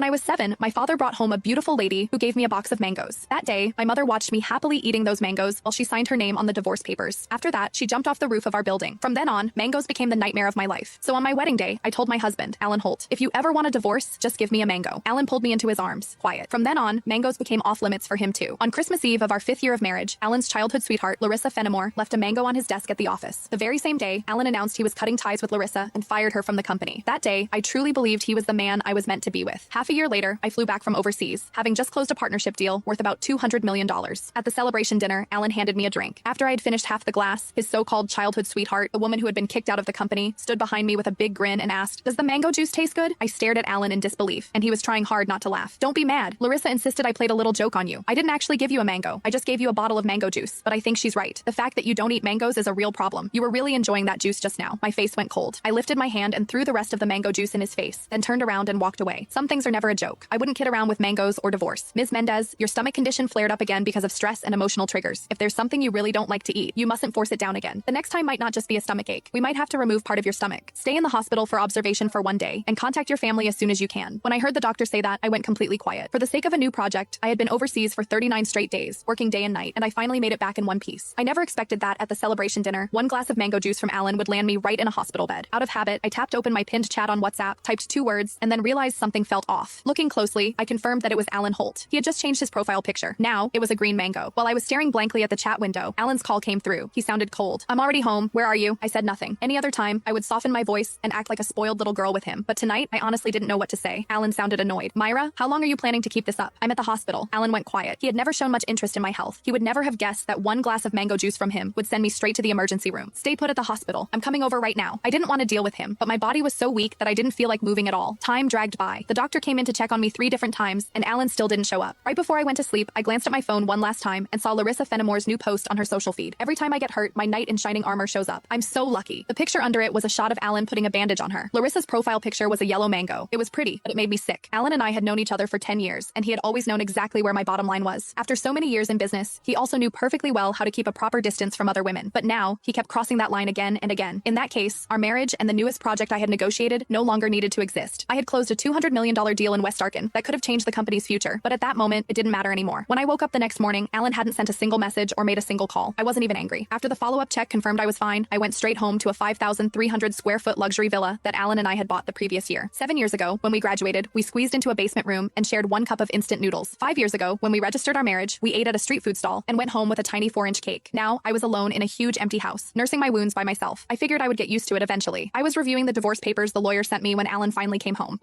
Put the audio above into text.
I was 7, my father brought home a beautiful lady who gave me a box of mangoes. That day, my mother watched me happily eating those mangoes while she signed her name on the divorce papers. After that, she jumped off the roof of our building. From then on, mangoes became the nightmare of my life. So on my wedding day, I told my husband, Alan Holt, if you ever want a divorce, just give me a mango. Alan pulled me into his arms, quiet. From then on, mangoes became off limits for him too. On Christmas Eve of our 5th year of marriage, Alan's childhood sweetheart, Larissa Fenimore, left a mango on his desk at the office. The very same day, Alan announced he was cutting ties with Larissa and fired her from the company. That day, I truly believed he was the man I was meant to be with. Half a year later, I flew back from overseas, having just closed a partnership deal worth about $200 million. At the celebration dinner, Alan handed me a drink. After I had finished half the glass, his so-called childhood sweetheart, the woman who had been kicked out of the company, stood behind me with a big grin and asked, "Does the mango juice taste good?" I stared at Alan in disbelief, and he was trying hard not to laugh. "Don't be mad. Larissa insisted I played a little joke on you. I didn't actually give you a mango. I just gave you a bottle of mango juice. But I think she's right. The fact that you don't eat mangoes is a real problem. You were really enjoying that juice just now." My face went cold. I lifted my hand and threw the rest of the mango juice in his face, then turned around and walked away. Some things are never a joke. I wouldn't kid around with mangoes or divorce. Ms. Mendez, your stomach condition flared up again because of stress and emotional triggers. If there's something you really don't like to eat, you mustn't force it down again. The next time might not just be a stomach ache. We might have to remove part of your stomach. Stay in the hospital for observation for 1 day and contact your family as soon as you can. When I heard the doctor say that, I went completely quiet. For the sake of a new project, I had been overseas for 39 straight days, working day and night, and I finally made it back in one piece. I never expected that at the celebration dinner, 1 glass of mango juice from Alan would land me right in a hospital bed. Out of habit, I tapped open my pinned chat on WhatsApp, typed 2 words, and then realized something felt off. Looking closely, I confirmed that it was Alan Holt. He had just changed his profile picture. Now, it was a green mango. While I was staring blankly at the chat window, Alan's call came through. He sounded cold. "I'm already home. Where are you?" I said nothing. Any other time, I would soften my voice and act like a spoiled little girl with him. But tonight, I honestly didn't know what to say. Alan sounded annoyed. "Myra, how long are you planning to keep this up?" "I'm at the hospital." Alan went quiet. He had never shown much interest in my health. He would never have guessed that 1 glass of mango juice from him would send me straight to the emergency room. "Stay put at the hospital. I'm coming over right now." I didn't want to deal with him, but my body was so weak that I didn't feel like moving at all. Time dragged by. The doctor came in to check on me 3 different times, and Alan still didn't show up. Right before I went to sleep, I glanced at my phone one last time and saw Larissa Fenimore's new post on her social feed. Every time I get hurt, my knight in shining armor shows up. I'm so lucky. The picture under it was a shot of Alan putting a bandage on her. Larissa's profile picture was a yellow mango. It was pretty, but it made me sick. Alan and I had known each other for 10 years, and he had always known exactly where my bottom line was. After so many years in business, he also knew perfectly well how to keep a proper distance from other women. But now, he kept crossing that line again and again. In that case, our marriage and the newest project I had negotiated no longer needed to exist. I had closed a $200 million deal in West Arkin that could have changed the company's future, but at that moment, it didn't matter anymore. When I woke up the next morning, Alan hadn't sent a single message or made a single call. I wasn't even angry. After the follow-up check confirmed I was fine, I went straight home to a 5,300 square foot luxury villa that Alan and I had bought the previous year. 7 years ago, when we graduated, we squeezed into a basement room and shared 1 cup of instant noodles. 5 years ago, when we registered our marriage, we ate at a street food stall and went home with a tiny 4-inch cake. Now, I was alone in a huge empty house, nursing my wounds by myself. I figured I would get used to it eventually. I was reviewing the divorce papers the lawyer sent me when Alan finally came home.